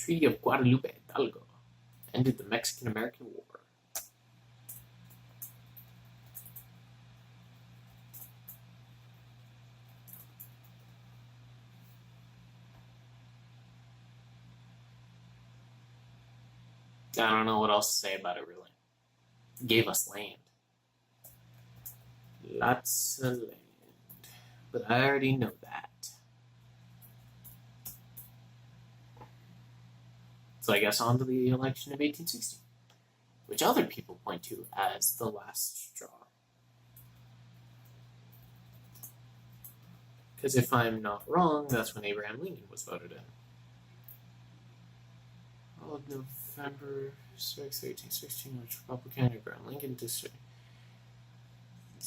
Treaty of Guadalupe Hidalgo ended the Mexican-American War. I don't know what else to say about it, really. It gave us land. Lots of land. But I already know that. So I guess on to the election of 1860, which other people point to as the last straw. Because if I'm not wrong, that's when Abraham Lincoln was voted in. All of November 6, 1816, which Republican Abraham Lincoln district.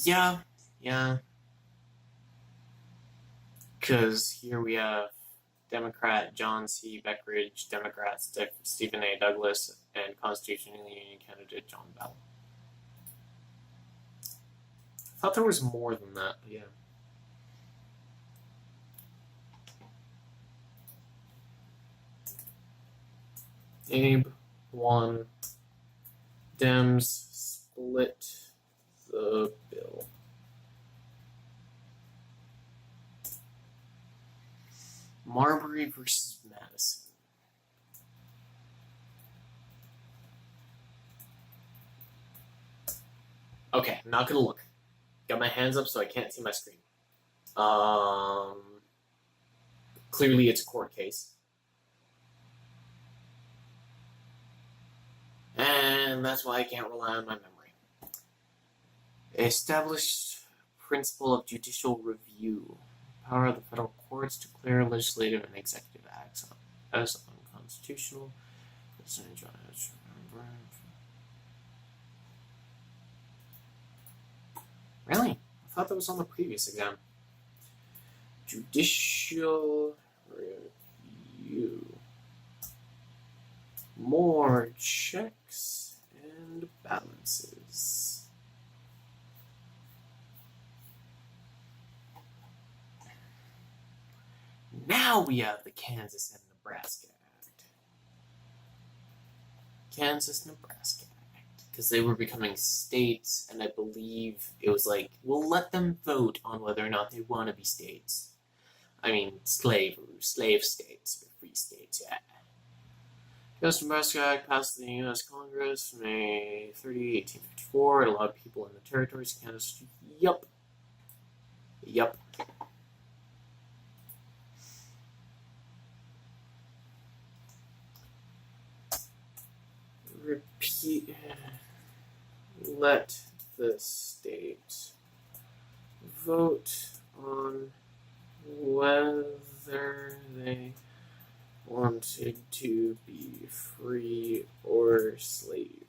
Yeah. Because here we have Democrat John C. Beckridge, Democrat Stephen A. Douglas, and Constitutional Union candidate John Bell. I thought there was more than that, but yeah. Abe won. Dems split the bill. Marbury versus Madison. Okay, I'm not gonna look. Got my hands up so I can't see my screen. Clearly it's a court case. And that's why I can't rely on my memory. Established principle of judicial review. Power of the federal courts to declare legislative and executive acts as unconstitutional. Really? I thought that was on the previous exam. Judicial review. More checks and balances. Now we have the Kansas and Nebraska Act. Kansas-Nebraska Act. Because they were becoming states, and I believe it was like, we'll let them vote on whether or not they want to be states. I mean, slave states, or free states, yeah. Kansas-Nebraska Act passed the U.S. Congress May 30, 1854. It allowed people in the territories of Kansas to... Yup. Repeat. Let the state vote on whether they wanted to be free or slave.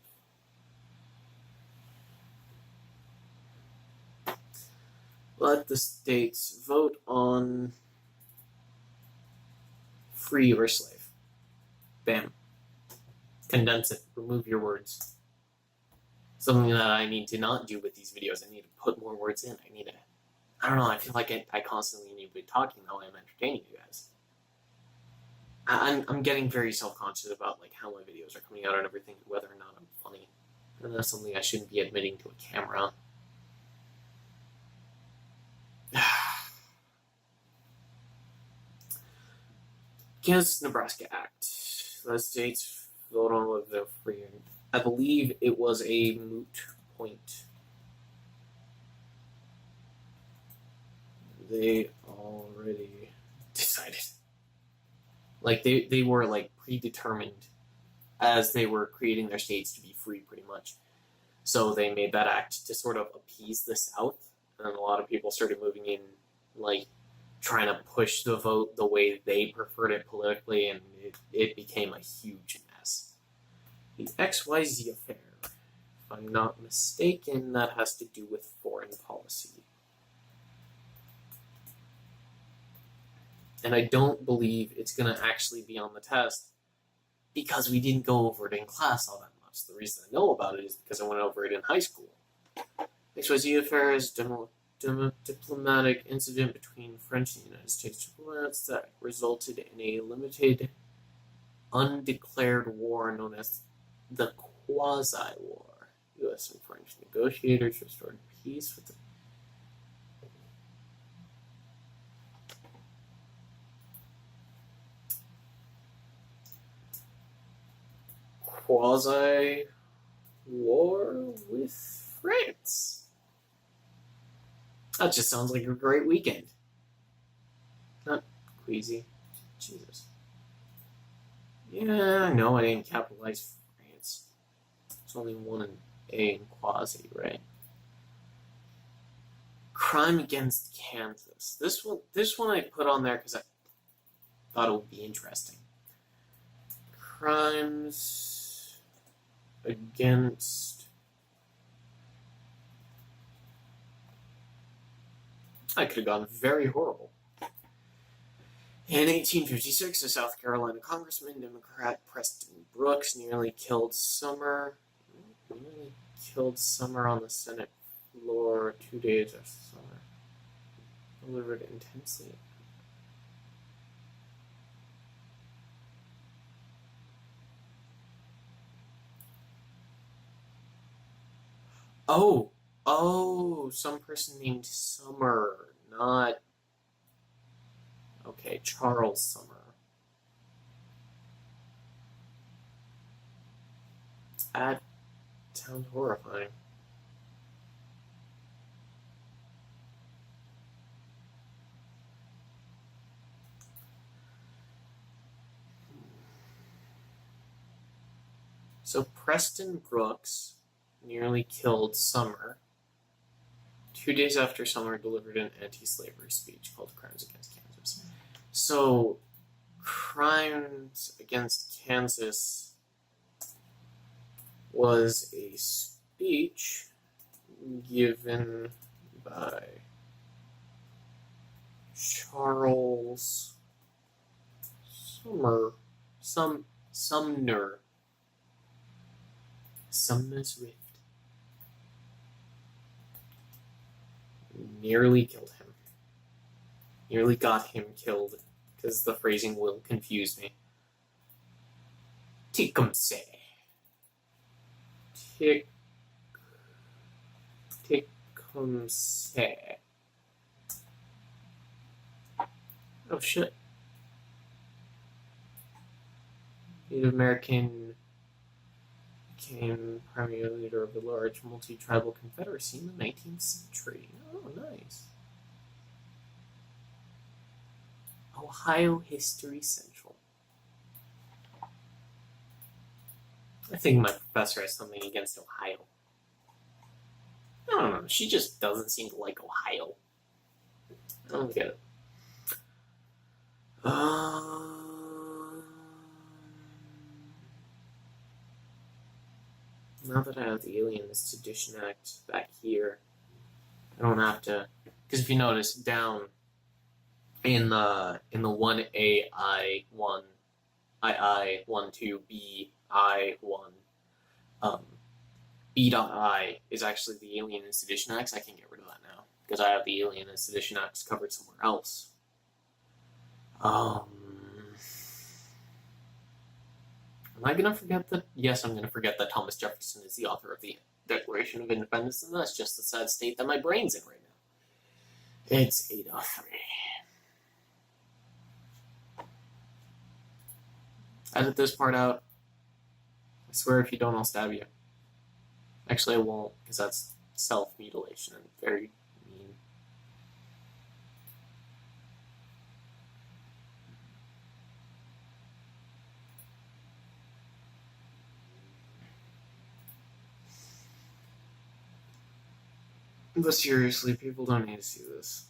Let the states vote on free or slave. Bam. Condense it. Remove your words. Something that I need to not do with these videos. I need to put more words in. I don't know, I feel like I constantly need to be talking that way I'm entertaining you guys. I'm getting very self-conscious about like how my videos are coming out and everything, whether or not I'm funny. And that's something I shouldn't be admitting to a camera. Kansas-Nebraska Act. The states vote on whether they're free. I believe it was a moot point. They already decided. Like, they were, like, predetermined as they were creating their states to be free, pretty much. So they made that act to sort of appease the South, and a lot of people started moving in, like, trying to push the vote the way they preferred it politically, and it became a huge mess. The XYZ affair, if I'm not mistaken, that has to do with foreign policy. And I don't believe it's going to actually be on the test because we didn't go over it in class all that much. The reason I know about it is because I went over it in high school. XYZ affair is diplomatic incident between French and United States diplomats that resulted in a limited undeclared war known as the Quasi-War. U.S. and French negotiators restored peace with the Quasi-War with France. That just sounds like a great weekend. Not queasy. Jesus. Yeah, no, I didn't capitalize France. It's only one in A and quasi, right? Crime against Kansas. This one I put on there because I thought it would be interesting. Crimes against. I could have gone very horrible. In 1856, a South Carolina congressman, Democrat Preston Brooks, nearly killed Sumner on the Senate floor 2 days after Sumner delivered intensely. Oh, some person named Summer, not. Okay, Charles Summer. That sounds horrifying. So Preston Brooks nearly killed Summer 2 days after Summer delivered an anti-slavery speech called Crimes Against Kansas. So, Crimes Against Kansas was a speech given by Charles Sumner. Sumner's Rift. Nearly killed him. Nearly got him killed, because the phrasing will confuse me. Tecumseh. Tecumseh. Oh shit. Native American became primary leader of a large multi-tribal confederacy in the 19th century. Oh, nice. Ohio History Central. I think my professor has something against Ohio. I don't know. She just doesn't seem to like Ohio. I don't get it. Now that I have the Alien Sedition Act back here, I don't have to. Because if you notice, down in the 1A I1 II 2B I1 B.I is actually the Alien and Sedition Acts. I can get rid of that now because I have the Alien and Sedition Acts covered somewhere else. Am I gonna forget that? Yes, I'm gonna forget that Thomas Jefferson is the author of the Declaration of Independence, and that's just the sad state that my brain's in right now. It's 8:03. Edit this part out. I swear if you don't, I'll stab you. Actually, I won't, because that's self-mutilation and very mean. But seriously, people don't need to see this.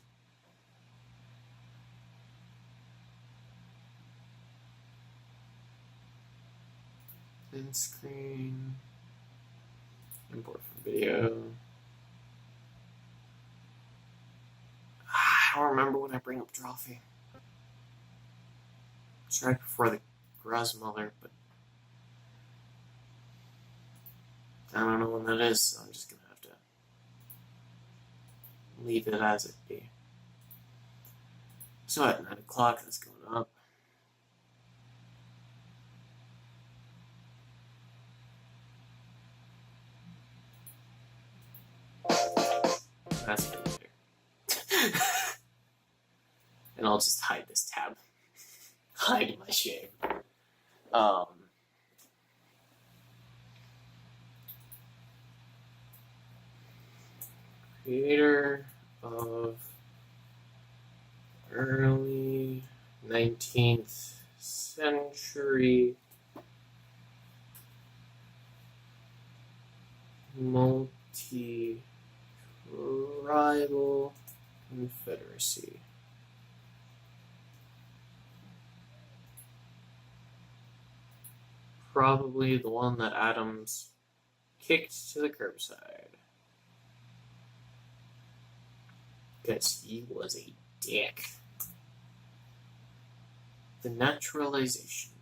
End screen. Import from video. I don't remember when I bring up Drawfee. It's right before the Grasmother, but I don't know when that is, so I'm just gonna have to leave it as it be. So at 9 o'clock, that's going up. That's for later. And I'll just hide this tab. Hide my shame. Creator of early 19th century multi-tribal confederacy. Probably the one that Adams kicked to the curbside. Because he was a dick. The naturalization.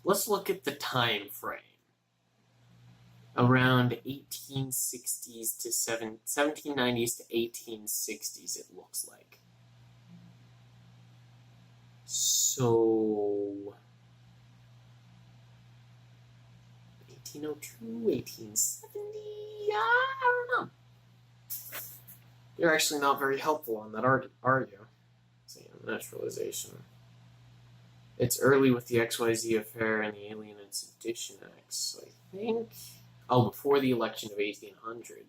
Let's look at the time frame. Around 1860s to 1790s to 1860s, it looks like. So 1802, 1870, I don't know. You're actually not very helpful on that, are you? Naturalization. It's early with the XYZ affair and the Alien and Sedition Acts, I think. Oh, before the election of 1800.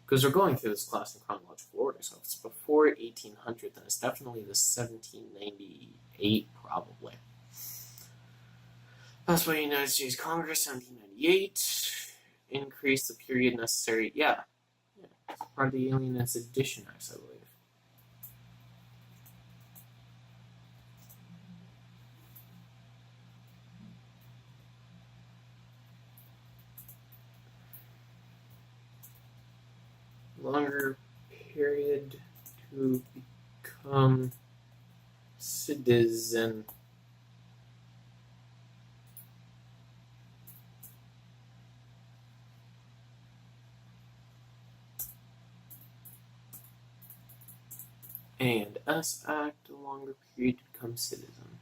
Because we're going through this class in chronological order, so if it's before 1800, then it's definitely the 1798, probably. Passed by the United States Congress, 1798. Increase the period necessary. Yeah. It's part of the Alien and Sedition Acts, I believe. Longer period to become citizen. And S Act, a longer period to become citizen.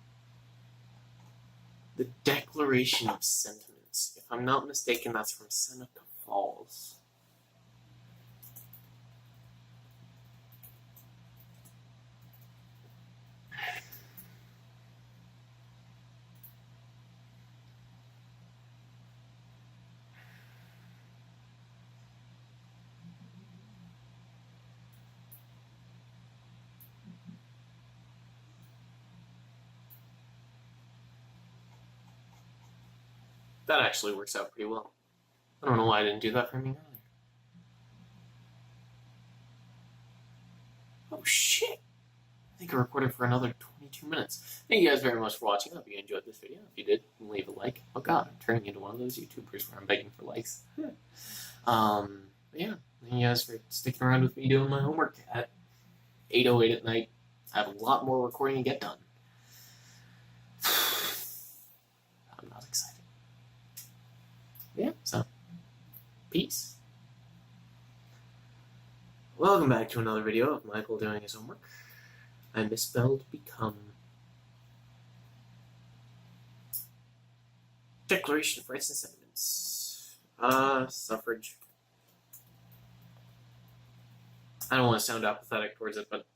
The Declaration of Sentiments. If I'm not mistaken, that's from Seneca Falls. That actually works out pretty well. I don't know why I didn't do that for me earlier. Oh shit! I think I recorded for another 22 minutes. Thank you guys very much for watching. I hope you enjoyed this video. If you did, leave a like. Oh god, I'm turning into one of those YouTubers where I'm begging for likes. Yeah. Thank you guys for sticking around with me doing my homework at 8:08 at night. I have a lot more recording to get done. I'm not excited. Yeah, so, peace. Welcome back to another video of Michael doing his homework. I misspelled become. Declaration of Rights and Sentiments. Suffrage. I don't want to sound apathetic towards it, but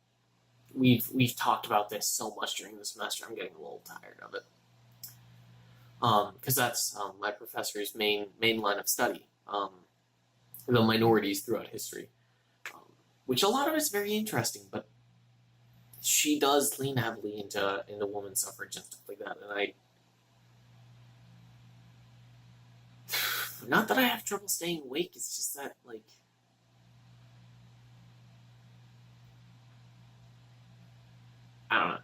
we've talked about this so much during the semester, I'm getting a little tired of it. Because that's my professor's main line of study, the minorities throughout history, which a lot of it's very interesting, but she does lean heavily into women's suffrage and stuff like that, and not that I have trouble staying awake, it's just that, like, I don't know.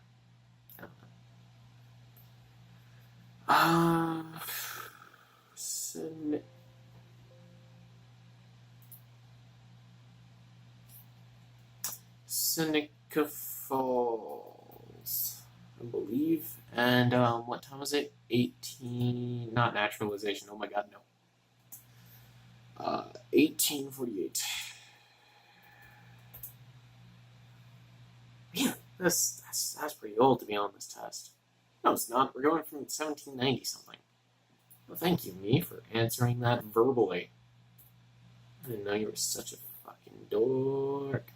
Seneca Falls, I believe. And what time was it? 18. Not naturalization. Oh my god, no. 1848. Man, that's pretty old to be on this test. No, it's not. We're going from 1790 something. Well, thank you, me, for answering that verbally. I didn't know you were such a fucking dork.